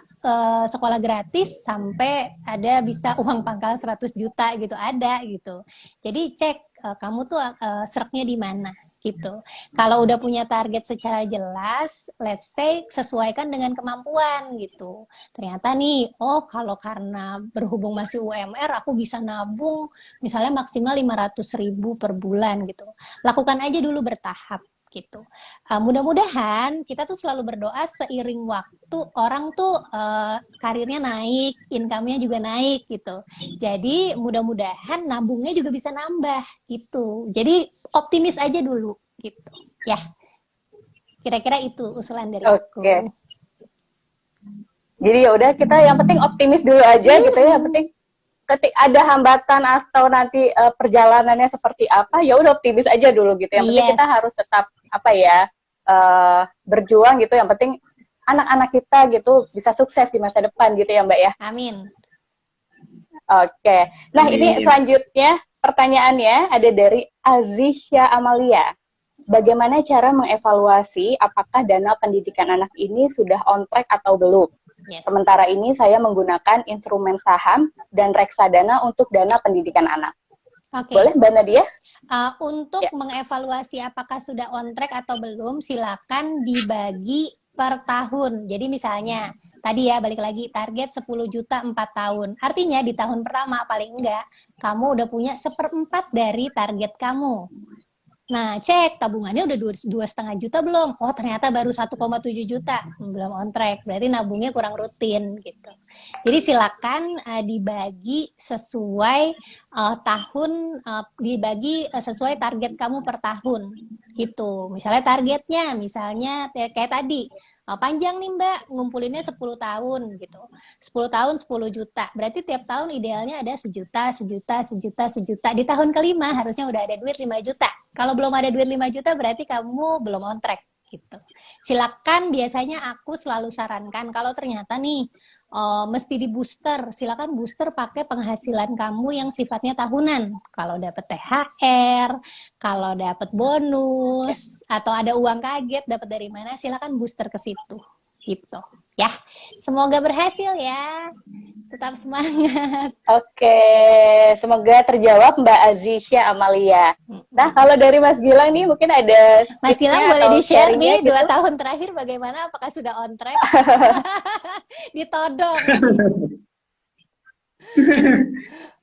sekolah gratis sampai ada bisa uang pangkal 100 juta gitu, ada gitu. Jadi cek kamu tuh sereknya di mana gitu. Kalau udah punya target secara jelas, let's say sesuaikan dengan kemampuan gitu. Ternyata nih, oh kalau karena berhubung masih UMR, aku bisa nabung misalnya maksimal 500.000 per bulan gitu. Lakukan aja dulu bertahap gitu. Mudah-mudahan kita tuh selalu berdoa seiring waktu orang tuh karirnya naik, income-nya juga naik gitu. Jadi mudah-mudahan nabungnya juga bisa nambah gitu. Jadi optimis aja dulu gitu. Ya. Kira-kira itu usulan dari aku. Jadi ya udah kita yang penting optimis dulu aja gitu ya. Yang penting ketika ada hambatan atau nanti perjalanannya seperti apa, ya udah optimis aja dulu gitu. Yang penting kita harus tetap berjuang gitu. Yang penting anak-anak kita gitu bisa sukses di masa depan gitu ya Mbak ya. Amin. Oke. Nah ini selanjutnya pertanyaannya ada dari Azisha Amalia. Bagaimana cara mengevaluasi apakah dana pendidikan anak ini sudah on track atau belum? Yes. Sementara ini saya menggunakan instrumen saham dan reksadana untuk dana pendidikan anak. Boleh Mbak Nadia? Untuk mengevaluasi apakah sudah on track atau belum, silakan dibagi per tahun. Jadi misalnya tadi ya balik lagi target 10 juta 4 tahun. Artinya di tahun pertama paling enggak kamu udah punya 1/4 dari target kamu. Nah, cek tabungannya udah 2,5 juta belum? Oh, ternyata baru 1,7 juta. Belum on track. Berarti nabungnya kurang rutin gitu. Jadi silakan dibagi sesuai dibagi sesuai target kamu per tahun gitu. Misalnya targetnya kayak tadi, panjang nih Mbak, ngumpulinnya 10 tahun gitu. 10 tahun 10 juta. Berarti tiap tahun idealnya ada sejuta. Di tahun kelima harusnya udah ada duit 5 juta. Kalau belum ada duit 5 juta berarti kamu belum on track gitu. Silakan, biasanya aku selalu sarankan kalau ternyata nih mesti di booster, silakan booster pakai penghasilan kamu yang sifatnya tahunan. Kalau dapat THR, kalau dapat bonus atau ada uang kaget dapat dari mana, silakan booster ke situ gitu. Ya, semoga berhasil ya. Tetap semangat. Oke, semoga terjawab Mbak Azisha Amalia. Nah, kalau dari Mas Gilang nih mungkin ada Mas Gilang tipsnya boleh atau di-share sharingnya nih gitu. 2 tahun terakhir bagaimana? Apakah sudah on track? Ditodong.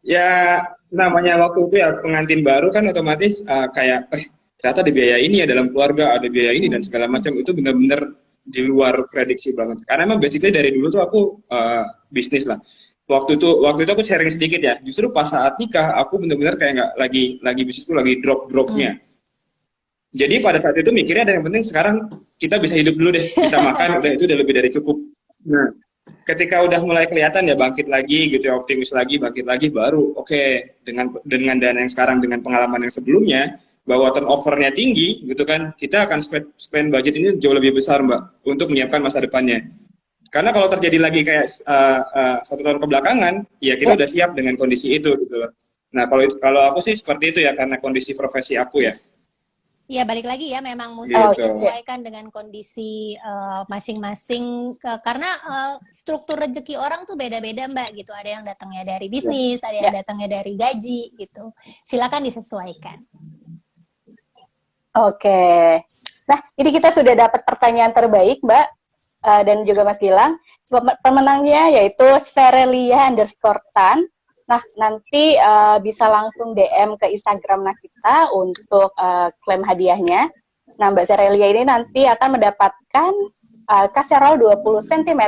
Ya, namanya waktu itu ya pengantin baru kan otomatis kayak, ternyata ada biaya ini ya dalam keluarga, ada biaya ini dan segala macam. Itu benar-benar di luar prediksi banget. Karena emang basically dari dulu tuh aku bisnis lah. Waktu itu aku sharing sedikit ya. Justru pas saat nikah, aku benar-benar kayak nggak lagi bisnisku lagi drop-dropnya. Jadi pada saat itu mikirnya ada yang penting sekarang kita bisa hidup dulu deh, bisa makan, udah itu udah lebih dari cukup. Nah, ketika udah mulai kelihatan ya bangkit lagi gitu ya, optimis lagi, bangkit lagi, baru oke, dengan dana yang sekarang, dengan pengalaman yang sebelumnya, bahwa turnover-nya tinggi gitu kan, kita akan spend budget ini jauh lebih besar Mbak untuk menyiapkan masa depannya. Karena kalau terjadi lagi kayak 1 tahun kebelakangan, ya kita udah siap dengan kondisi itu gitu loh. Nah, kalau aku sih seperti itu ya, karena kondisi profesi aku ya. Yes. Ya, balik lagi ya, memang mesti Gitu. menyesuaikan dengan kondisi masing-masing, karena struktur rezeki orang tuh beda-beda Mbak gitu. Ada yang datangnya dari bisnis, ada yang datangnya dari gaji gitu. Silakan disesuaikan. Oke. Nah, ini kita sudah dapat pertanyaan terbaik, Mbak, dan juga Mas Gilang. Pemenangnya yaitu Serelia_Tan. Nah, nanti bisa langsung DM ke Instagram kita untuk klaim hadiahnya. Nah, Mbak Serelia ini nanti akan mendapatkan kaserol 20 cm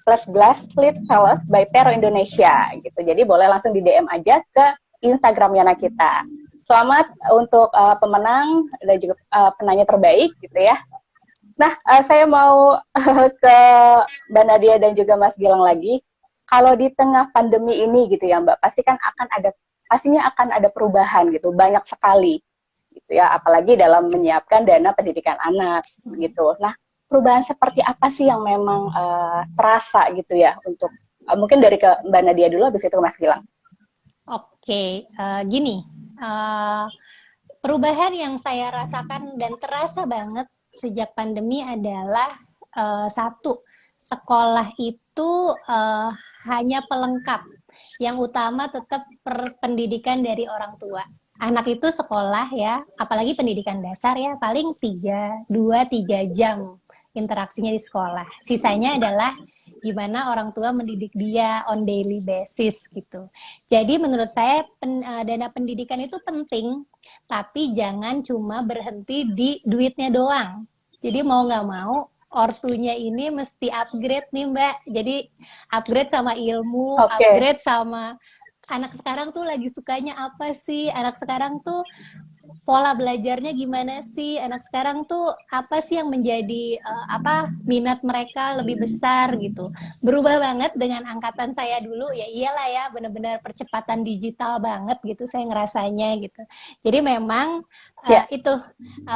plus glass lid Velos by Pero Indonesia gitu. Jadi boleh langsung di DM aja ke Instagramnya kita. Selamat untuk pemenang dan juga penanya terbaik gitu ya. Nah, saya mau ke Mbak Nadia dan juga Mas Gilang lagi. Kalau di tengah pandemi ini gitu ya Mbak, pastinya akan ada perubahan gitu, banyak sekali gitu ya, apalagi dalam menyiapkan dana pendidikan anak gitu. Nah, perubahan seperti apa sih yang memang terasa gitu ya untuk mungkin dari ke Mbak Nadia dulu, habis itu ke Mas Gilang. Oke, gini, perubahan yang saya rasakan dan terasa banget sejak pandemi adalah satu, sekolah itu hanya pelengkap. Yang utama tetap pendidikan dari orang tua. Anak itu sekolah ya, apalagi pendidikan dasar ya, paling 2-3 jam interaksinya di sekolah. Sisanya adalah gimana orang tua mendidik dia on daily basis gitu. Jadi menurut saya dana pendidikan itu penting, tapi jangan cuma berhenti di duitnya doang. Jadi mau nggak mau ortunya ini mesti upgrade nih Mbak. Jadi upgrade sama ilmu, upgrade sama anak sekarang tuh lagi sukanya apa sih? Anak sekarang tuh pola belajarnya gimana sih? Anak sekarang tuh apa sih yang menjadi minat mereka lebih besar gitu. Berubah banget dengan angkatan saya dulu, ya iyalah ya, benar-benar percepatan digital banget gitu saya ngerasanya gitu. Jadi memang itu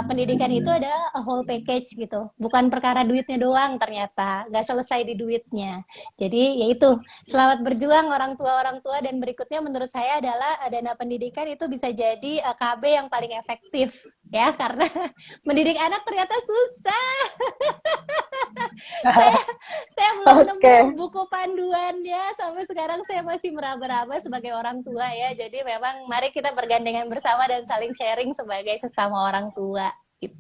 pendidikan itu adalah a whole package gitu. Bukan perkara duitnya doang ternyata, nggak selesai di duitnya. Jadi yaitu selamat berjuang orang tua dan berikutnya menurut saya adalah dana pendidikan itu bisa jadi KB yang paling efektif ya, karena mendidik anak ternyata susah. saya belum nemu buku panduannya, sampai sekarang saya masih meraba-raba sebagai orang tua ya. Jadi memang mari kita bergandengan bersama dan saling sharing sebagai sesama orang tua gitu.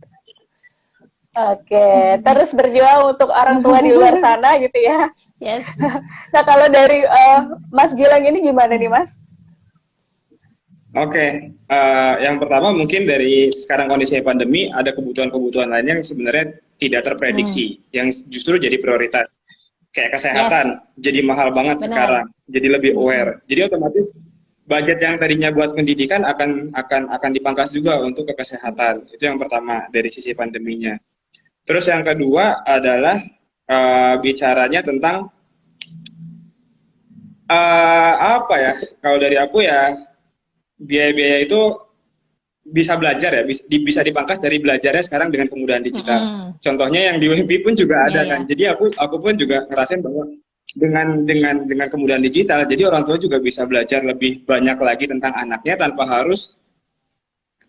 Oke, terus berjuang untuk orang tua di luar sana gitu ya. Yes. Nah, kalau dari Mas Gilang ini gimana nih Mas? Oke, yang pertama mungkin dari sekarang kondisi pandemi ada kebutuhan-kebutuhan lainnya yang sebenarnya tidak terprediksi, yang justru jadi prioritas. Kayak kesehatan, jadi mahal banget sekarang, jadi lebih aware. Jadi otomatis budget yang tadinya buat pendidikan akan dipangkas juga untuk ke kesehatan. Itu yang pertama dari sisi pandeminya. Terus yang kedua adalah bicaranya tentang apa ya? Kalau dari aku ya, biaya-biaya itu bisa belajar ya, bisa dipangkas dari belajarnya sekarang dengan kemudahan digital. Contohnya yang di WMP pun juga ada kan. Jadi aku pun juga ngerasain bahwa dengan kemudahan digital, jadi orang tua juga bisa belajar lebih banyak lagi tentang anaknya tanpa harus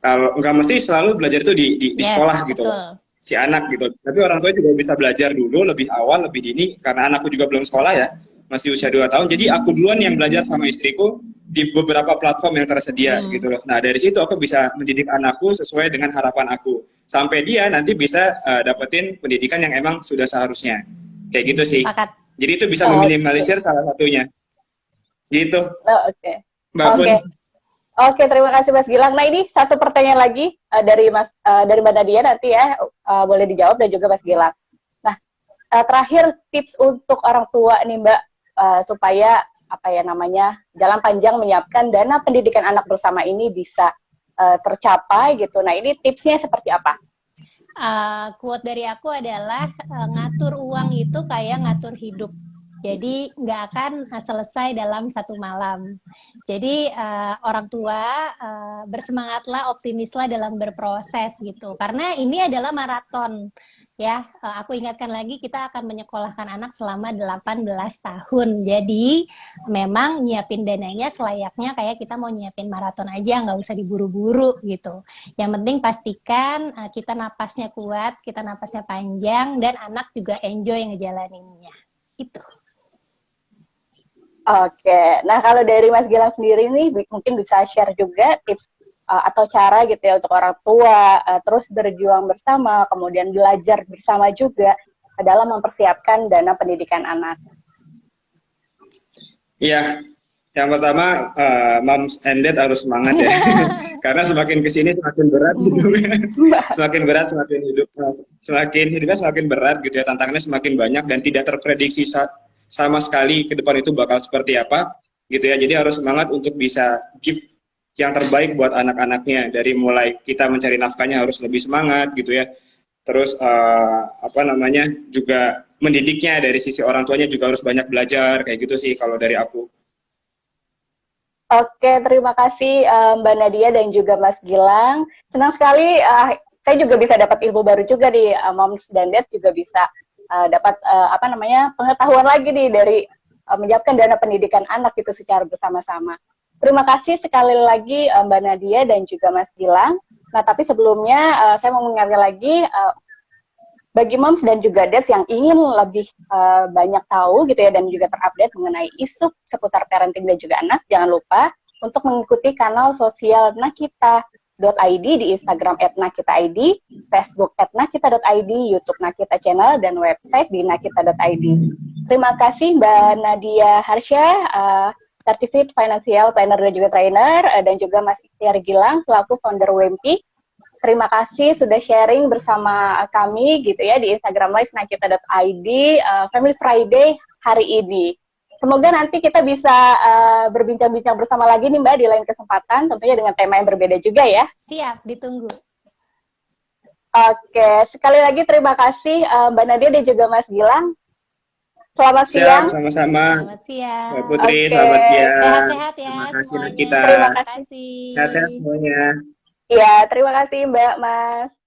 nggak mesti selalu belajar itu di sekolah gitu. si anak gitu. Tapi orang tua juga bisa belajar dulu lebih awal, lebih dini, karena anakku juga belum sekolah ya, masih usia 2 tahun. Jadi aku duluan yang belajar sama istriku di beberapa platform yang tersedia gitu loh. Nah dari situ aku bisa mendidik anakku sesuai dengan harapan aku. Sampai dia nanti bisa dapetin pendidikan yang emang sudah seharusnya. Kayak gitu sih. Sepakat. Jadi itu bisa Oke. meminimalisir salah satunya. Gitu, Oh, oke. Mbak Pun. Oke. Oke, terima kasih Mas Gilang. Nah, ini satu pertanyaan lagi dari Mbak Nadia nanti ya, boleh dijawab, dan juga Mas Gilang. Nah, terakhir tips untuk orang tua nih Mbak, supaya apa ya namanya, jalan panjang menyiapkan dana pendidikan anak bersama ini bisa tercapai gitu. Nah, ini tipsnya seperti apa? Quote dari aku adalah ngatur uang itu kayak ngatur hidup. Jadi nggak akan selesai dalam satu malam. Jadi orang tua bersemangatlah, optimislah dalam berproses gitu. Karena ini adalah maraton. Ya, aku ingatkan lagi, kita akan menyekolahkan anak selama 18 tahun. Jadi memang nyiapin dananya selayaknya kayak kita mau nyiapin maraton aja, nggak usah diburu-buru gitu. Yang penting pastikan kita napasnya kuat, kita napasnya panjang, dan anak juga enjoy ngejalaninnya. Itu. Oke, nah kalau dari Mas Gilang sendiri nih, mungkin bisa share juga tips atau cara gitu ya untuk orang tua, terus berjuang bersama, kemudian belajar bersama juga dalam mempersiapkan dana pendidikan anak. Iya, yang pertama moms and dad harus semangat ya, karena semakin kesini semakin berat gitu, semakin berat semakin hidupnya semakin berat gitu ya, tantangannya semakin banyak dan tidak terprediksi sama sekali ke depan itu bakal seperti apa gitu ya. Jadi harus semangat untuk bisa give yang terbaik buat anak-anaknya, dari mulai kita mencari nafkahnya harus lebih semangat gitu ya. Terus apa namanya, juga mendidiknya dari sisi orang tuanya juga harus banyak belajar, kayak gitu sih kalau dari aku. Oke, terima kasih Mbak Nadia dan juga Mas Gilang. Senang sekali, saya juga bisa dapat ilmu baru juga di Moms dan Dad, juga bisa dapat apa namanya, pengetahuan lagi nih dari menyiapkan dana pendidikan anak itu secara bersama-sama. Terima kasih sekali lagi Mbak Nadia dan juga Mas Gilang. Nah, tapi sebelumnya saya mau mengingatkan lagi bagi moms dan juga dads yang ingin lebih banyak tahu gitu ya, dan juga terupdate mengenai isu seputar parenting dan juga anak, jangan lupa untuk mengikuti kanal sosial nakita.id di Instagram @nakita.id, Facebook @nakita.id, YouTube Nakita Channel, dan website di nakita.id. Terima kasih Mbak Nadia Harsha, Certified Financial Planner dan juga Trainer, dan juga Mas Ikhtiar Gilang selaku founder WMP. Terima kasih sudah sharing bersama kami gitu ya di Instagram Live nakita.id Family Friday hari ini. Semoga nanti kita bisa berbincang-bincang bersama lagi nih Mbak di lain kesempatan, tentunya dengan tema yang berbeda juga ya. Siap, ditunggu. Oke, sekali lagi terima kasih Mbak Nadia dan juga Mas Gilang. Selamat siang. Siap, sama-sama. Selamat siang. Mbak Putri, Oke. selamat siang. Sehat-sehat ya Terima kasih semuanya. Nakita. Terima kasih. Sehat-sehat semuanya. Ya, terima kasih Mbak, Mas.